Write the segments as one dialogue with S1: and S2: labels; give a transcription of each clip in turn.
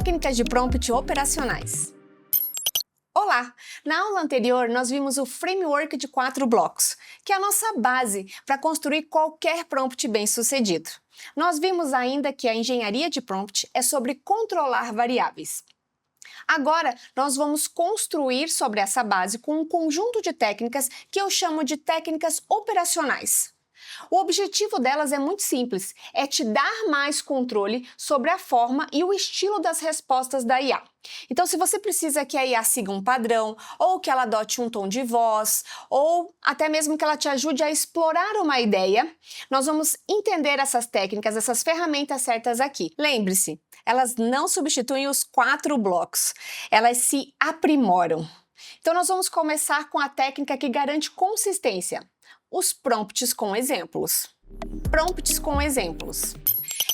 S1: Técnicas de prompt operacionais. Olá! Na aula anterior, nós vimos o framework de 4 blocos, que é a nossa base para construir qualquer prompt bem-sucedido. Nós vimos ainda que a engenharia de prompt é sobre controlar variáveis. Agora, nós vamos construir sobre essa base com um conjunto de técnicas que eu chamo de técnicas operacionais. O objetivo delas é muito simples, é te dar mais controle sobre a forma e o estilo das respostas da IA. Então, se você precisa que a IA siga um padrão, ou que ela adote um tom de voz, ou até mesmo que ela te ajude a explorar uma ideia, nós vamos entender essas técnicas, essas ferramentas certas aqui. Lembre-se, elas não substituem os 4 blocos, elas se aprimoram. Então, nós vamos começar com a técnica que garante consistência. Os prompts com exemplos. Prompts com exemplos.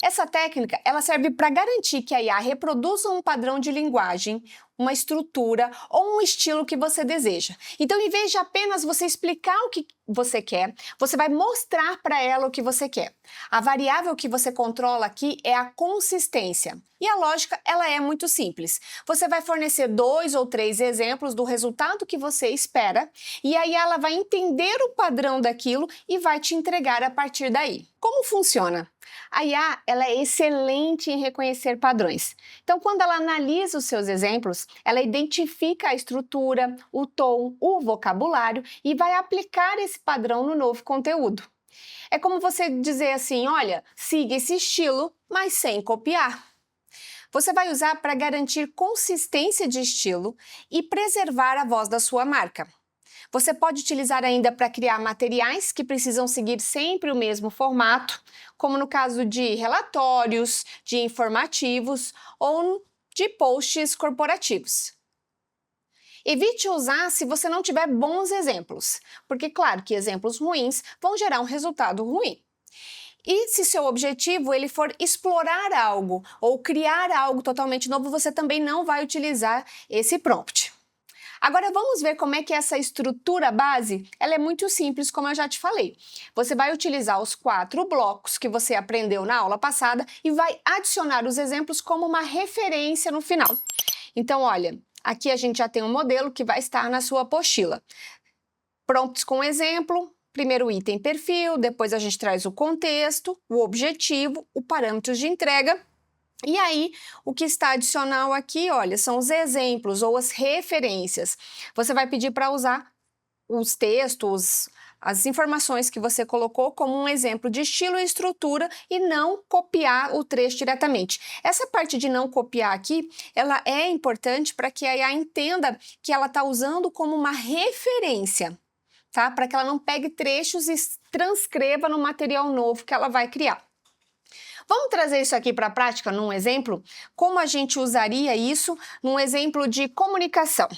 S1: Essa técnica, ela serve para garantir que a IA reproduza um padrão de linguagem, uma estrutura ou um estilo que você deseja. Então, em vez de apenas você explicar o que você quer, você vai mostrar para ela o que você quer. A variável que você controla aqui é a consistência. E a lógica, ela é muito simples. Você vai fornecer 2 ou 3 exemplos do resultado que você espera, e aí ela vai entender o padrão daquilo e vai te entregar a partir daí. Como funciona? A IA, ela é excelente em reconhecer padrões. Então, quando ela analisa os seus exemplos, ela identifica a estrutura, o tom, o vocabulário e vai aplicar esse padrão no novo conteúdo. É como você dizer assim, olha, siga esse estilo, mas sem copiar. Você vai usar para garantir consistência de estilo e preservar a voz da sua marca. Você pode utilizar ainda para criar materiais que precisam seguir sempre o mesmo formato, como no caso de relatórios, de informativos ou de posts corporativos. Evite usar se você não tiver bons exemplos, porque claro que exemplos ruins vão gerar um resultado ruim. E se seu objetivo ele for explorar algo ou criar algo totalmente novo, você também não vai utilizar esse prompt. Agora vamos ver como é que essa estrutura base, ela é muito simples, como eu já te falei. Você vai utilizar os 4 blocos que você aprendeu na aula passada e vai adicionar os exemplos como uma referência no final. Então, olha, aqui a gente já tem um modelo que vai estar na sua apostila. Prompts com exemplo, primeiro item perfil, depois a gente traz o contexto, o objetivo, o parâmetro de entrega. E aí, o que está adicional aqui, olha, são os exemplos ou as referências. Você vai pedir para usar os textos, as informações que você colocou como um exemplo de estilo e estrutura e não copiar o trecho diretamente. Essa parte de não copiar aqui, ela é importante para que a IA entenda que ela está usando como uma referência, tá? Para que ela não pegue trechos e transcreva no material novo que ela vai criar. Vamos trazer isso aqui para a prática num exemplo? Como a gente usaria isso num exemplo de comunicação?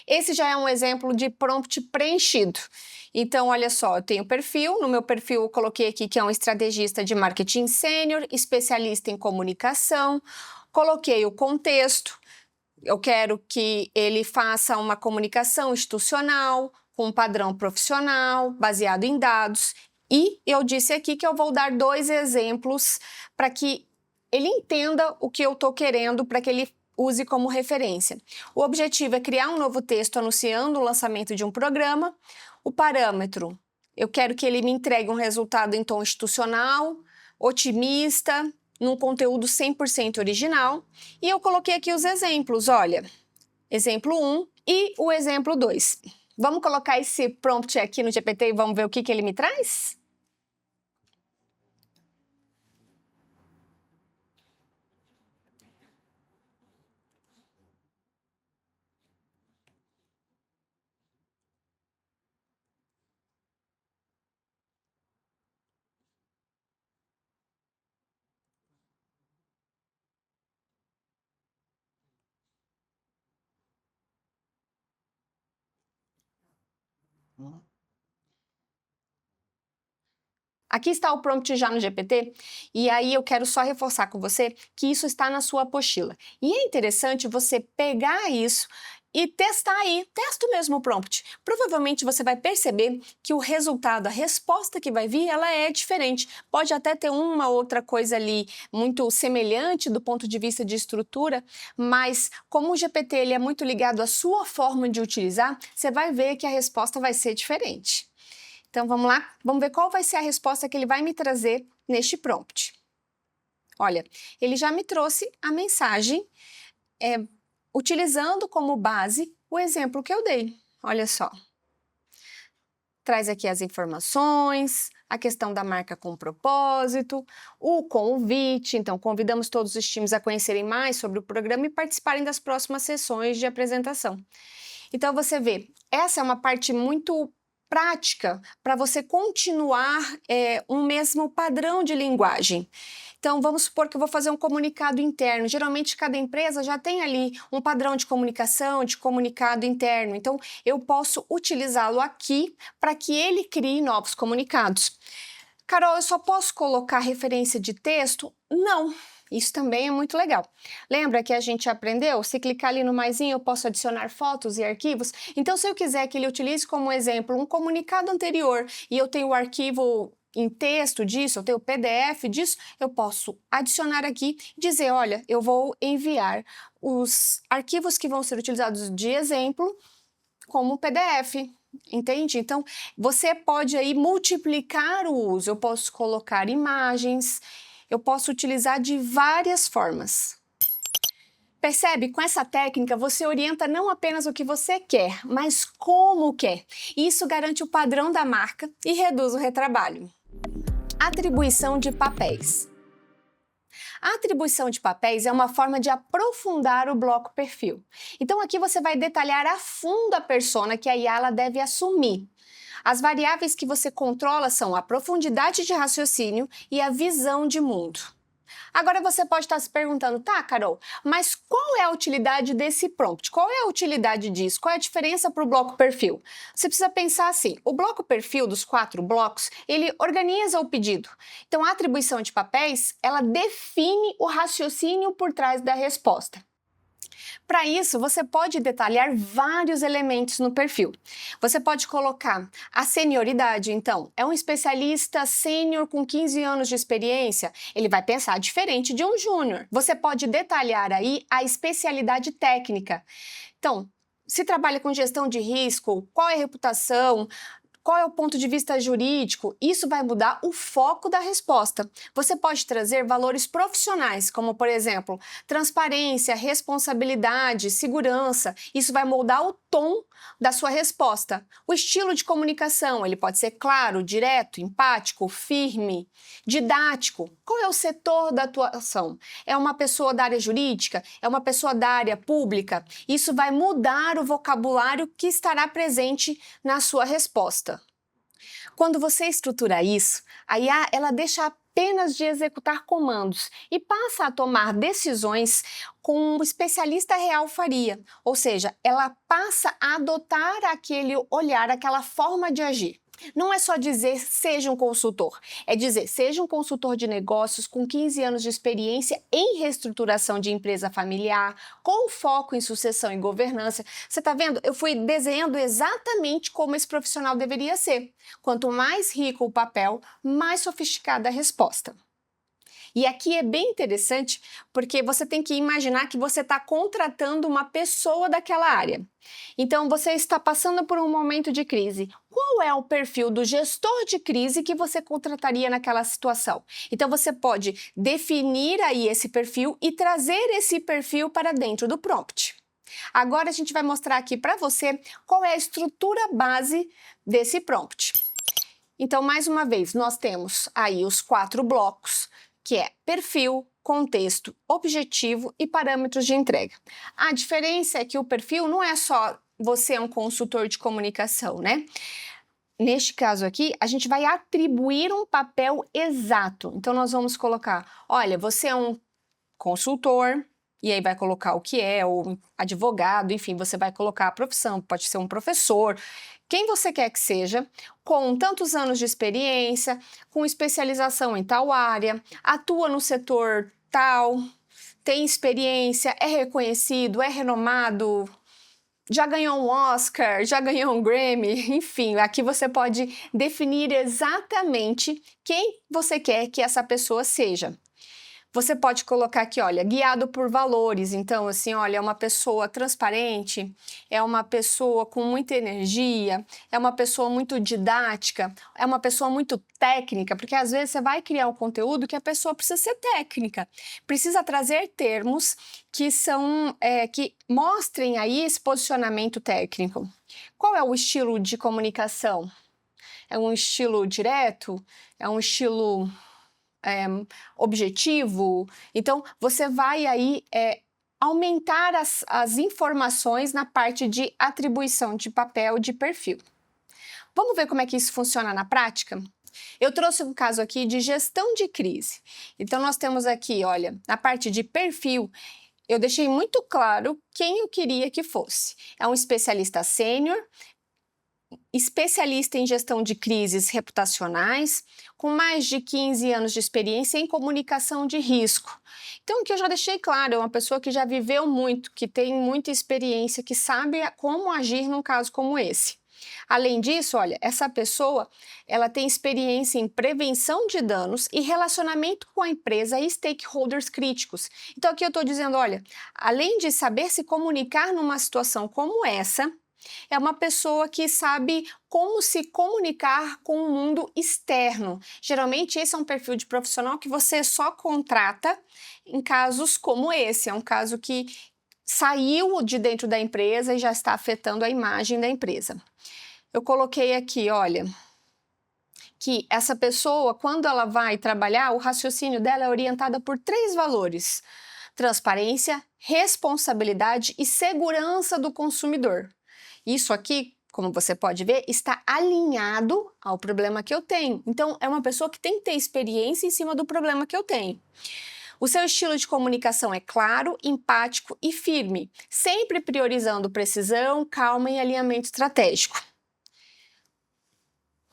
S1: Esse já é um exemplo de prompt preenchido. Então, olha só, eu tenho perfil, no meu perfil eu coloquei aqui que é um estrategista de marketing sênior, especialista em comunicação, coloquei o contexto, eu quero que ele faça uma comunicação institucional, com um padrão profissional, baseado em dados. E eu disse aqui que eu vou dar 2 exemplos para que ele entenda o que eu estou querendo, para que ele use como referência. O objetivo é criar um novo texto anunciando o lançamento de um programa. O parâmetro, eu quero que ele me entregue um resultado em tom institucional, otimista, num conteúdo 100% original. E eu coloquei aqui os exemplos, olha, exemplo 1 e o exemplo 2. Vamos colocar esse prompt aqui no GPT e vamos ver o que ele me traz? Aqui está o prompt já no GPT, e aí eu quero só reforçar com você que isso está na sua apostila. E é interessante você pegar isso e testar aí, testa o mesmo prompt. Provavelmente você vai perceber que o resultado, a resposta que vai vir, ela é diferente. Pode até ter uma outra coisa ali muito semelhante do ponto de vista de estrutura, mas como o GPT ele é muito ligado à sua forma de utilizar, você vai ver que a resposta vai ser diferente. Então vamos lá, vamos ver qual vai ser a resposta que ele vai me trazer neste prompt. Olha, ele já me trouxe a mensagem utilizando como base o exemplo que eu dei. Olha só. Traz aqui as informações, a questão da marca com propósito, o convite. Então, convidamos todos os times a conhecerem mais sobre o programa e participarem das próximas sessões de apresentação. Então, você vê, essa é uma parte muito prática para você continuar um mesmo padrão de linguagem. Então, vamos supor que eu vou fazer um comunicado interno. Geralmente, cada empresa já tem ali um padrão de comunicação, de comunicado interno. Então, eu posso utilizá-lo aqui para que ele crie novos comunicados. Carol, eu só posso colocar referência de texto? Não. Isso também é muito legal. Lembra que a gente aprendeu? Se clicar ali no maisinho, eu posso adicionar fotos e arquivos? Então, se eu quiser que ele utilize como exemplo um comunicado anterior e eu tenho o arquivo em texto disso, eu tenho o PDF disso, eu posso adicionar aqui e dizer, olha, eu vou enviar os arquivos que vão ser utilizados de exemplo como PDF. Entende? Então, você pode aí multiplicar o uso. Eu posso colocar imagens, eu posso utilizar de várias formas. Percebe? Com essa técnica, você orienta não apenas o que você quer, mas como quer. Isso garante o padrão da marca e reduz o retrabalho. Atribuição de papéis. A atribuição de papéis é uma forma de aprofundar o bloco perfil. Então aqui você vai detalhar a fundo a persona que a IA deve assumir. As variáveis que você controla são a profundidade de raciocínio e a visão de mundo. Agora você pode estar se perguntando, tá, Carol, mas qual é a utilidade desse prompt? Qual é a utilidade disso? Qual é a diferença para o bloco perfil? Você precisa pensar assim, o bloco perfil dos 4 blocos, ele organiza o pedido. Então, a atribuição de papéis, ela define o raciocínio por trás da resposta. Para isso, você pode detalhar vários elementos no perfil. Você pode colocar a senioridade, então, é um especialista sênior com 15 anos de experiência, ele vai pensar diferente de um júnior. Você pode detalhar aí a especialidade técnica. Então, se trabalha com gestão de risco, qual é a reputação, qual é o ponto de vista jurídico? Isso vai mudar o foco da resposta. Você pode trazer valores profissionais, como, por exemplo, transparência, responsabilidade, segurança. Isso vai moldar o tom da sua resposta. O estilo de comunicação, ele pode ser claro, direto, empático, firme, didático. Qual é o setor da atuação? É uma pessoa da área jurídica? É uma pessoa da área pública? Isso vai mudar o vocabulário que estará presente na sua resposta. Quando você estrutura isso, a IA ela deixa apenas de executar comandos e passa a tomar decisões como um especialista real faria, ou seja, ela passa a adotar aquele olhar, aquela forma de agir. Não é só dizer seja um consultor, é dizer seja um consultor de negócios com 15 anos de experiência em reestruturação de empresa familiar, com foco em sucessão e governança. Você está vendo? Eu fui desenhando exatamente como esse profissional deveria ser. Quanto mais rico o papel, mais sofisticada a resposta. E aqui é bem interessante porque você tem que imaginar que você está contratando uma pessoa daquela área. Então, você está passando por um momento de crise. Qual é o perfil do gestor de crise que você contrataria naquela situação? Então, você pode definir aí esse perfil e trazer esse perfil para dentro do prompt. Agora, a gente vai mostrar aqui para você qual é a estrutura base desse prompt. Então, mais uma vez, nós temos aí os 4 blocos, que é perfil, contexto, objetivo e parâmetros de entrega. A diferença é que o perfil não é só você é um consultor de comunicação, né? Neste caso aqui, a gente vai atribuir um papel exato. Então, nós vamos colocar, olha, você é um consultor, e aí vai colocar o que é, ou advogado, enfim, você vai colocar a profissão, pode ser um professor, quem você quer que seja, com tantos anos de experiência, com especialização em tal área, atua no setor tal, tem experiência, é reconhecido, é renomado, já ganhou um Oscar, já ganhou um Grammy, enfim, aqui você pode definir exatamente quem você quer que essa pessoa seja. Você pode colocar aqui, olha, guiado por valores. Então, assim, olha, é uma pessoa transparente, é uma pessoa com muita energia, é uma pessoa muito didática, é uma pessoa muito técnica, porque às vezes você vai criar um conteúdo que a pessoa precisa ser técnica, precisa trazer termos que que mostrem aí esse posicionamento técnico. Qual é o estilo de comunicação? É um estilo direto? É um estilo objetivo? Então, você vai aí aumentar as informações na parte de atribuição de papel de perfil. Vamos ver como é que isso funciona na prática? Eu trouxe um caso aqui de gestão de crise. Então, nós temos aqui, olha, na parte de perfil, eu deixei muito claro quem eu queria que fosse. É um especialista sênior, especialista em gestão de crises reputacionais, com mais de 15 anos de experiência em comunicação de risco. Então, o que eu já deixei claro, é uma pessoa que já viveu muito, que tem muita experiência, que sabe como agir num caso como esse. Além disso, olha, essa pessoa, ela tem experiência em prevenção de danos e relacionamento com a empresa e stakeholders críticos. Então, aqui eu estou dizendo, olha, além de saber se comunicar numa situação como essa, é uma pessoa que sabe como se comunicar com o mundo externo. Geralmente, esse é um perfil de profissional que você só contrata em casos como esse. É um caso que saiu de dentro da empresa e já está afetando a imagem da empresa. Eu coloquei aqui, olha, que essa pessoa, quando ela vai trabalhar, o raciocínio dela é orientada por 3 valores: transparência, responsabilidade e segurança do consumidor. Isso aqui, como você pode ver, está alinhado ao problema que eu tenho. Então, é uma pessoa que tem que ter experiência em cima do problema que eu tenho. O seu estilo de comunicação é claro, empático e firme, sempre priorizando precisão, calma e alinhamento estratégico.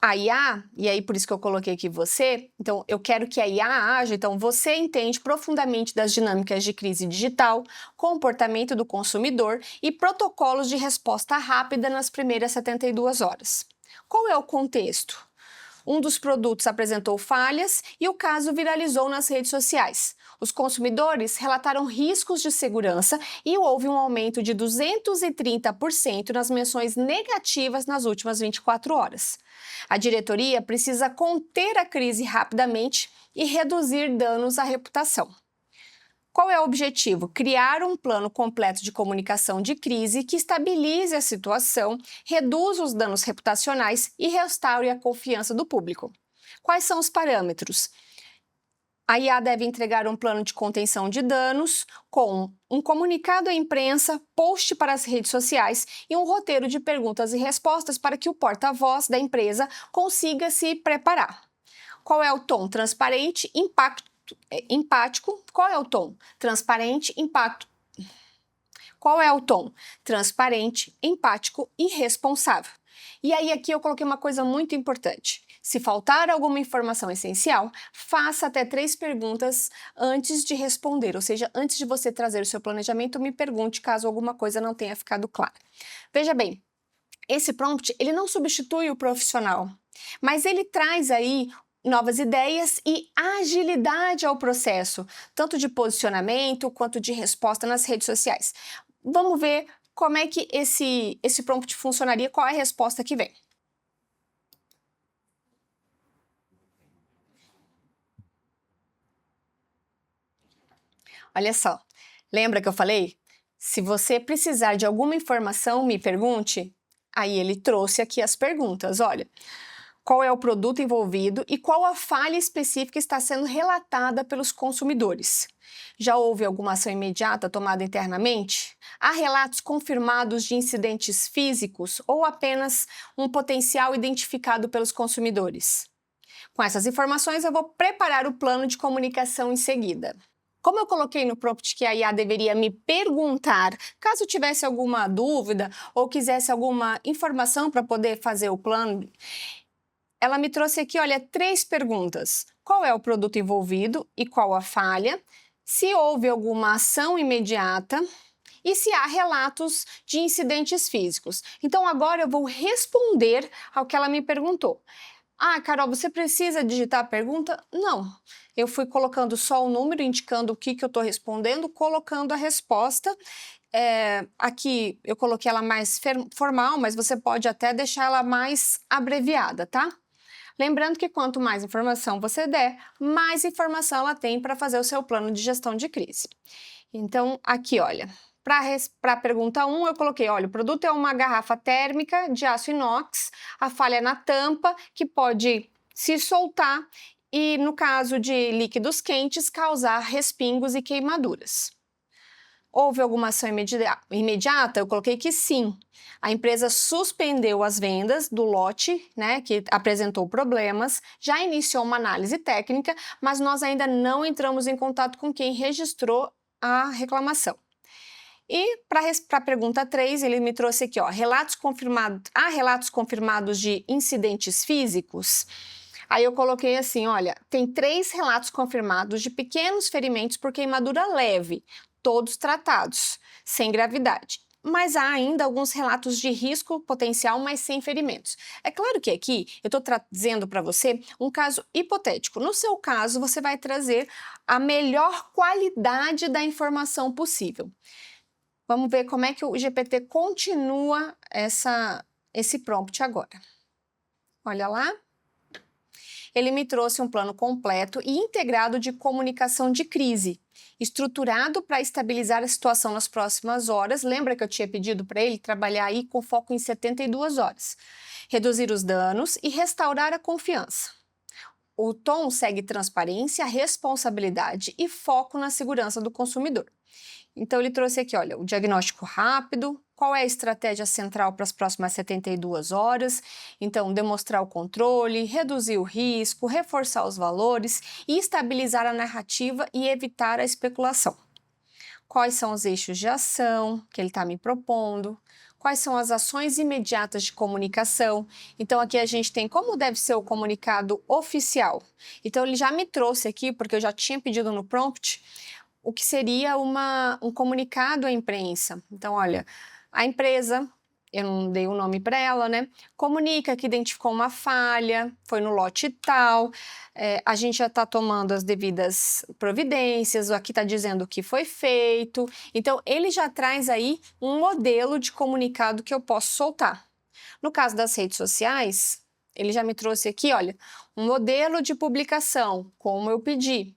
S1: A IA, e aí por isso que eu coloquei aqui você, então eu quero que a IA haja, então você entende profundamente das dinâmicas de crise digital, comportamento do consumidor e protocolos de resposta rápida nas primeiras 72 horas. Qual é o contexto? Um dos produtos apresentou falhas e o caso viralizou nas redes sociais. Os consumidores relataram riscos de segurança e houve um aumento de 230% nas menções negativas nas últimas 24 horas. A diretoria precisa conter a crise rapidamente e reduzir danos à reputação. Qual é o objetivo? Criar um plano completo de comunicação de crise que estabilize a situação, reduza os danos reputacionais e restaure a confiança do público. Quais são os parâmetros? A IA deve entregar um plano de contenção de danos com um comunicado à imprensa, post para as redes sociais e um roteiro de perguntas e respostas para que o porta-voz da empresa consiga se preparar. Qual é o tom? Transparente, empático. Qual é o tom? Transparente, impacto. Qual é o tom? Transparente, empático e responsável. E aí aqui eu coloquei uma coisa muito importante. Se faltar alguma informação essencial, faça até 3 perguntas antes de responder, ou seja, antes de você trazer o seu planejamento, me pergunte caso alguma coisa não tenha ficado clara. Veja bem, esse prompt, ele não substitui o profissional, mas ele traz aí novas ideias e agilidade ao processo, tanto de posicionamento quanto de resposta nas redes sociais. Vamos ver como é que esse prompt funcionaria, qual é a resposta que vem. Olha só, lembra que eu falei? Se você precisar de alguma informação, me pergunte. Aí ele trouxe aqui as perguntas, olha. Qual é o produto envolvido e qual a falha específica está sendo relatada pelos consumidores. Já houve alguma ação imediata tomada internamente? Há relatos confirmados de incidentes físicos ou apenas um potencial identificado pelos consumidores? Com essas informações, eu vou preparar o plano de comunicação em seguida. Como eu coloquei no prompt que a IA deveria me perguntar, caso tivesse alguma dúvida ou quisesse alguma informação para poder fazer o plano, ela me trouxe aqui, olha, 3 perguntas. Qual é o produto envolvido e qual a falha? Se houve alguma ação imediata e se há relatos de incidentes físicos. Então agora eu vou responder ao que ela me perguntou. Ah, Carol, você precisa digitar a pergunta? Não. Eu fui colocando só o número, indicando o que eu estou respondendo, colocando a resposta. Aqui eu coloquei ela mais formal, mas você pode até deixar ela mais abreviada, tá? Lembrando que quanto mais informação você der, mais informação ela tem para fazer o seu plano de gestão de crise. Então, aqui, olha, para a pergunta 1, eu coloquei, olha, o produto é uma garrafa térmica de aço inox, a falha é na tampa, que pode se soltar e, no caso de líquidos quentes, causar respingos e queimaduras. Houve alguma ação imediata? Eu coloquei que sim. A empresa suspendeu as vendas do lote, né, que apresentou problemas, já iniciou uma análise técnica, mas nós ainda não entramos em contato com quem registrou a reclamação. E para a pergunta 3, ele me trouxe aqui, ó, há relatos confirmados de incidentes físicos? Aí eu coloquei assim, olha, tem 3 relatos confirmados de pequenos ferimentos por queimadura leve, todos tratados, sem gravidade. Mas há ainda alguns relatos de risco potencial, mas sem ferimentos. É claro que aqui eu estou trazendo para você um caso hipotético. No seu caso, você vai trazer a melhor qualidade da informação possível. Vamos ver como é que o GPT continua esse prompt agora. Olha lá. Ele me trouxe um plano completo e integrado de comunicação de crise, estruturado para estabilizar a situação nas próximas horas. Lembra que eu tinha pedido para ele trabalhar aí com foco em 72 horas, reduzir os danos e restaurar a confiança. O tom segue transparência, responsabilidade e foco na segurança do consumidor. Então ele trouxe aqui, olha, o diagnóstico rápido, qual é a estratégia central para as próximas 72 horas, então demonstrar o controle, reduzir o risco, reforçar os valores e estabilizar a narrativa e evitar a especulação. Quais são os eixos de ação que ele está me propondo? Quais são as ações imediatas de comunicação? Então aqui a gente tem como deve ser o comunicado oficial. Então ele já me trouxe aqui, porque eu já tinha pedido no prompt, o que seria um comunicado à imprensa. Então, olha, a empresa, eu não dei o nome para ela, né? Comunica que identificou uma falha, foi no lote tal, a gente já está tomando as devidas providências, aqui está dizendo o que foi feito. Então, ele já traz aí um modelo de comunicado que eu posso soltar. No caso das redes sociais, ele já me trouxe aqui, olha, um modelo de publicação, como eu pedi.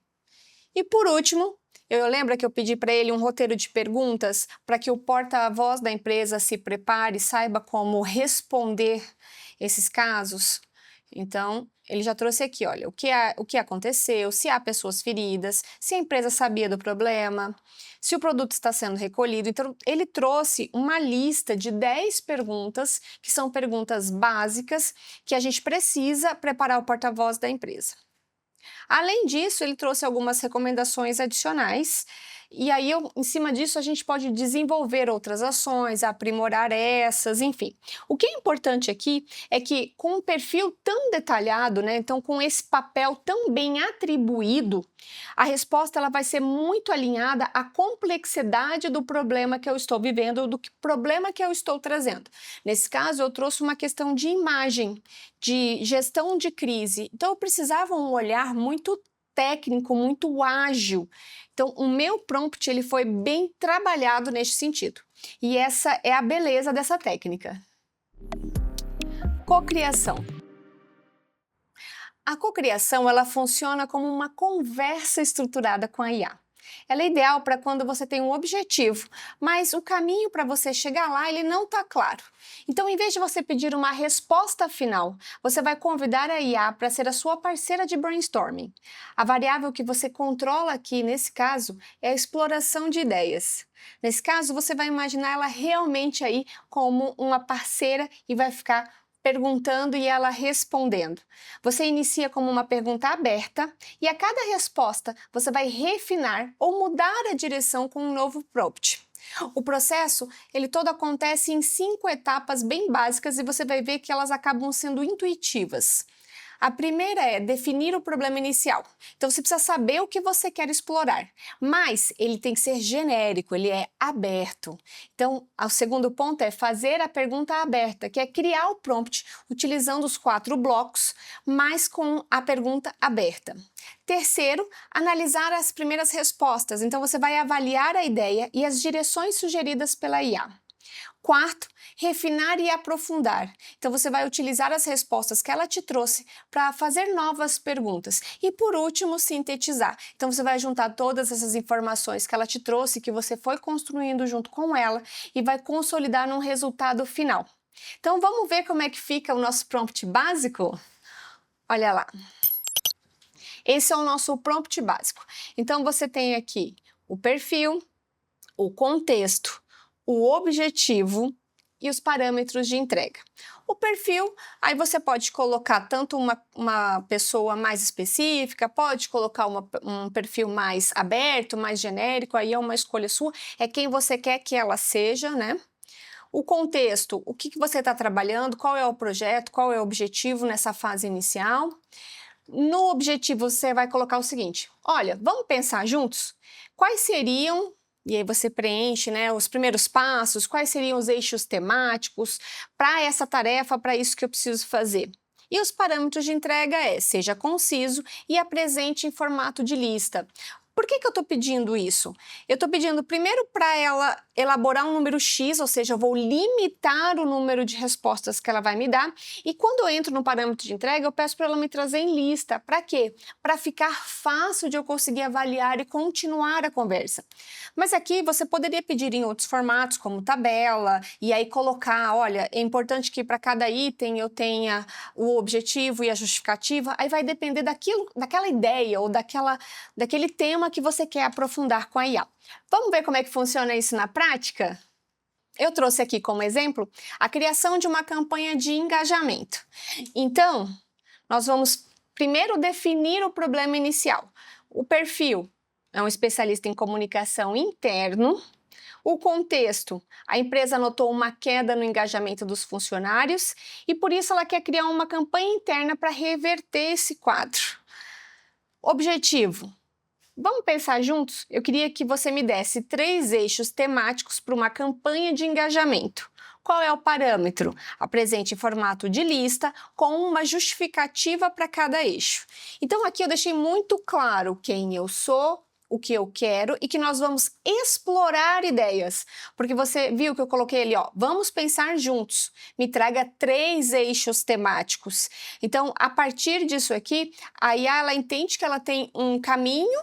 S1: E por último, eu lembro que eu pedi para ele um roteiro de perguntas para que o porta-voz da empresa se prepare, saiba como responder esses casos. Então, ele já trouxe aqui, olha, o que aconteceu, se há pessoas feridas, se a empresa sabia do problema, se o produto está sendo recolhido. Então, ele trouxe uma lista de 10 perguntas, que são perguntas básicas, que a gente precisa preparar o porta-voz da empresa. Além disso, ele trouxe algumas recomendações adicionais, e aí, em cima disso, a gente pode desenvolver outras ações, aprimorar essas, enfim. O que é importante aqui é que, com um perfil tão detalhado, né, então com esse papel tão bem atribuído, a resposta ela vai ser muito alinhada à complexidade do problema que eu estou vivendo, do problema que eu estou trazendo. Nesse caso, eu trouxe uma questão de imagem, de gestão de crise. Então, eu precisava um olhar muito técnico, muito ágil. Então, o meu prompt ele foi bem trabalhado neste sentido. E essa é a beleza dessa técnica. Cocriação. A cocriação ela funciona como uma conversa estruturada com a IA. Ela é ideal para quando você tem um objetivo, mas o caminho para você chegar lá ele não está claro. Então, em vez de você pedir uma resposta final, você vai convidar a IA para ser a sua parceira de brainstorming. A variável que você controla aqui, nesse caso, é a exploração de ideias. Nesse caso, você vai imaginar ela realmente aí como uma parceira e vai ficar perguntando e ela respondendo. Você inicia como uma pergunta aberta e a cada resposta você vai refinar ou mudar a direção com um novo prompt. O processo, ele todo acontece em 5 etapas bem básicas e você vai ver que elas acabam sendo intuitivas. A primeira é definir o problema inicial. Então você precisa saber o que você quer explorar, mas ele tem que ser genérico, ele é aberto. Então, o segundo ponto é fazer a pergunta aberta, que é criar o prompt utilizando os 4 blocos, mas com a pergunta aberta. Terceiro, analisar as primeiras respostas. Então você vai avaliar a ideia e as direções sugeridas pela IA. Quarto, refinar e aprofundar. Então você vai utilizar as respostas que ela te trouxe para fazer novas perguntas. E por último, sintetizar. Então você vai juntar todas essas informações que ela te trouxe, que você foi construindo junto com ela e vai consolidar num resultado final. Então vamos ver como é que fica o nosso prompt básico? Olha lá. Esse é o nosso prompt básico. Então você tem aqui o perfil, o contexto, o objetivo e os parâmetros de entrega. O perfil, aí você pode colocar tanto uma pessoa mais específica, pode colocar um perfil mais aberto, mais genérico, aí é uma escolha sua, é quem você quer que ela seja, né? O contexto, o que você está trabalhando, qual é o projeto, qual é o objetivo nessa fase inicial. No objetivo, você vai colocar o seguinte: olha, vamos pensar juntos? Quais seriam, e aí você preenche, né, os primeiros passos, quais seriam os eixos temáticos para essa tarefa, para isso que eu preciso fazer? E os parâmetros de entrega seja conciso e apresente em formato de lista. Por que eu estou pedindo isso? Eu estou pedindo primeiro para ela elaborar um número X, ou seja, eu vou limitar o número de respostas que ela vai me dar. E quando eu entro no parâmetro de entrega, eu peço para ela me trazer em lista. Para quê? Para ficar fácil de eu conseguir avaliar e continuar a conversa. Mas aqui você poderia pedir em outros formatos, como tabela, e aí colocar, olha, é importante que para cada item eu tenha o objetivo e a justificativa. Aí vai depender daquela ideia ou daquele tema que você quer aprofundar com a IA. Vamos ver como é que funciona isso na prática? Eu trouxe aqui como exemplo a criação de uma campanha de engajamento. Então, nós vamos primeiro definir o problema inicial. O perfil é um especialista em comunicação interno. O contexto, a empresa notou uma queda no engajamento dos funcionários e por isso ela quer criar uma campanha interna para reverter esse quadro. Objetivo. Vamos pensar juntos? Eu queria que você me desse 3 eixos temáticos para uma campanha de engajamento. Qual é o parâmetro? Apresente em formato de lista com uma justificativa para cada eixo. Então aqui eu deixei muito claro quem eu sou, o que eu quero e que nós vamos explorar ideias. Porque você viu que eu coloquei ali, ó, vamos pensar juntos. Me traga 3 eixos temáticos. Então, a partir disso aqui, a IA ela entende que ela tem um caminho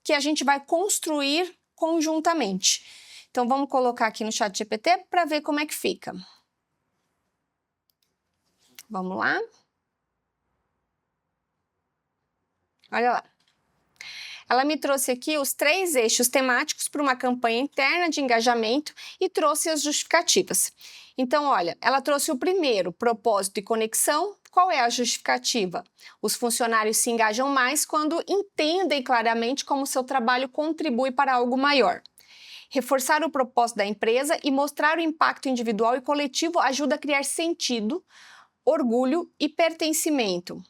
S1: que a gente vai construir conjuntamente. Então, vamos colocar aqui no ChatGPT para ver como é que fica. Vamos lá. Olha lá. Ela me trouxe aqui os 3 eixos temáticos para uma campanha interna de engajamento e trouxe as justificativas. Então, olha, ela trouxe o primeiro, propósito e conexão. Qual é a justificativa? Os funcionários se engajam mais quando entendem claramente como seu trabalho contribui para algo maior. Reforçar o propósito da empresa e mostrar o impacto individual e coletivo ajuda a criar sentido, orgulho e pertencimento.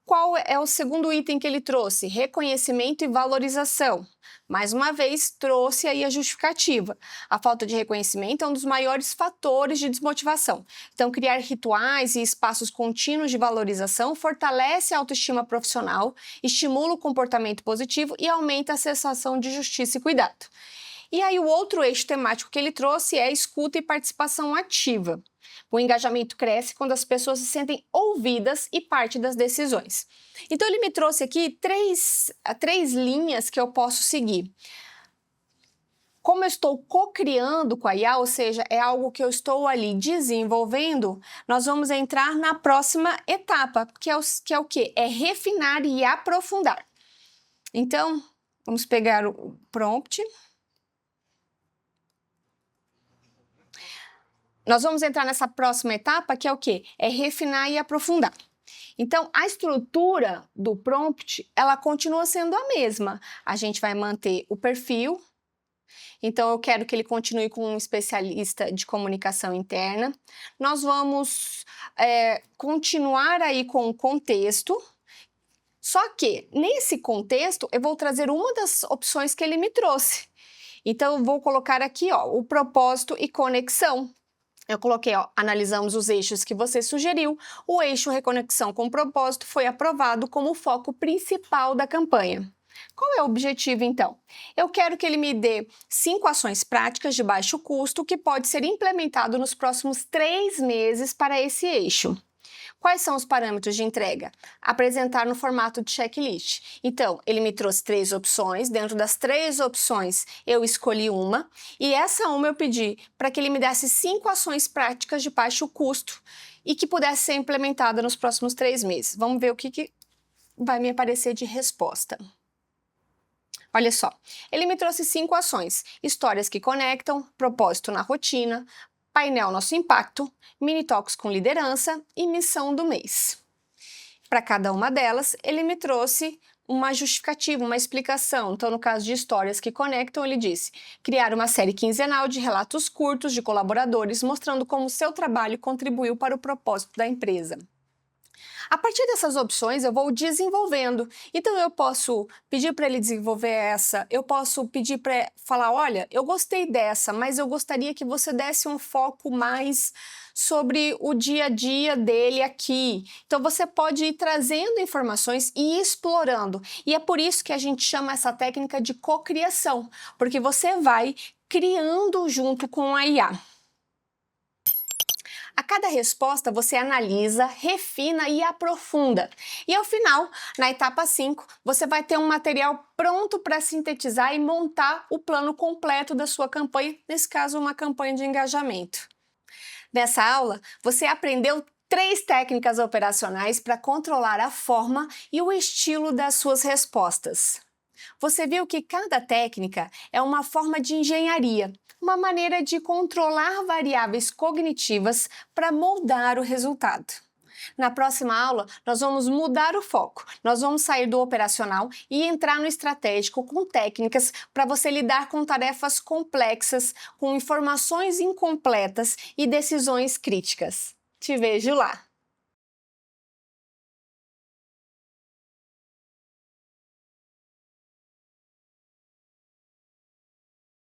S1: Qual é o segundo item que ele trouxe? Reconhecimento e valorização. Mais uma vez, trouxe aí a justificativa. A falta de reconhecimento é um dos maiores fatores de desmotivação. Então, criar rituais e espaços contínuos de valorização fortalece a autoestima profissional, estimula o comportamento positivo e aumenta a sensação de justiça e cuidado. E aí o outro eixo temático que ele trouxe é escuta e participação ativa. O engajamento cresce quando as pessoas se sentem ouvidas e parte das decisões. Então ele me trouxe aqui três linhas que eu posso seguir. Como eu estou co-criando com a IA, ou seja, é algo que eu estou ali desenvolvendo, nós vamos entrar na próxima etapa, que é o quê? É refinar e aprofundar. Então, vamos pegar o prompt. Nós vamos entrar nessa próxima etapa, que é o quê? É refinar e aprofundar. Então, a estrutura do prompt, ela continua sendo a mesma. A gente vai manter o perfil, Então, eu quero que ele continue com um especialista de comunicação interna. Nós vamos continuar aí com o contexto, só que nesse contexto eu vou trazer uma das opções que ele me trouxe. Então, eu vou colocar aqui, ó, o propósito e conexão. Eu coloquei, ó, analisamos os eixos que você sugeriu. O eixo reconexão com propósito foi aprovado como o foco principal da campanha. Qual é o objetivo, então? Eu quero que ele me dê 5 ações práticas de baixo custo que pode ser implementado nos próximos 3 meses para esse eixo. Quais são os parâmetros de entrega? Apresentar no formato de checklist. Então, ele me trouxe 3 opções, dentro das 3 opções eu escolhi uma, e essa uma eu pedi para que ele me desse 5 ações práticas de baixo custo e que pudesse ser implementada nos próximos 3 meses. Vamos ver o que vai me aparecer de resposta. Olha só, ele me trouxe 5 ações: histórias que conectam, propósito na rotina, painel Nosso Impacto, mini talks com liderança e missão do mês. Para cada uma delas, ele me trouxe uma justificativa, uma explicação. Então, no caso de histórias que conectam, ele disse: criar uma série quinzenal de relatos curtos de colaboradores mostrando como seu trabalho contribuiu para o propósito da empresa. A partir dessas opções, eu vou desenvolvendo. Então, eu posso pedir para ele desenvolver essa, eu posso pedir para falar: olha, eu gostei dessa, mas eu gostaria que você desse um foco mais sobre o dia a dia dele aqui. Então, você pode ir trazendo informações e explorando. E é por isso que a gente chama essa técnica de cocriação, porque você vai criando junto com a IA. A cada resposta você analisa, refina e aprofunda. E ao final, na etapa 5, você vai ter um material pronto para sintetizar e montar o plano completo da sua campanha, nesse caso uma campanha de engajamento. Nessa aula, você aprendeu 3 técnicas operacionais para controlar a forma e o estilo das suas respostas. Você viu que cada técnica é uma forma de engenharia, uma maneira de controlar variáveis cognitivas para moldar o resultado. Na próxima aula, nós vamos mudar o foco, nós vamos sair do operacional e entrar no estratégico com técnicas para você lidar com tarefas complexas, com informações incompletas e decisões críticas. Te vejo lá!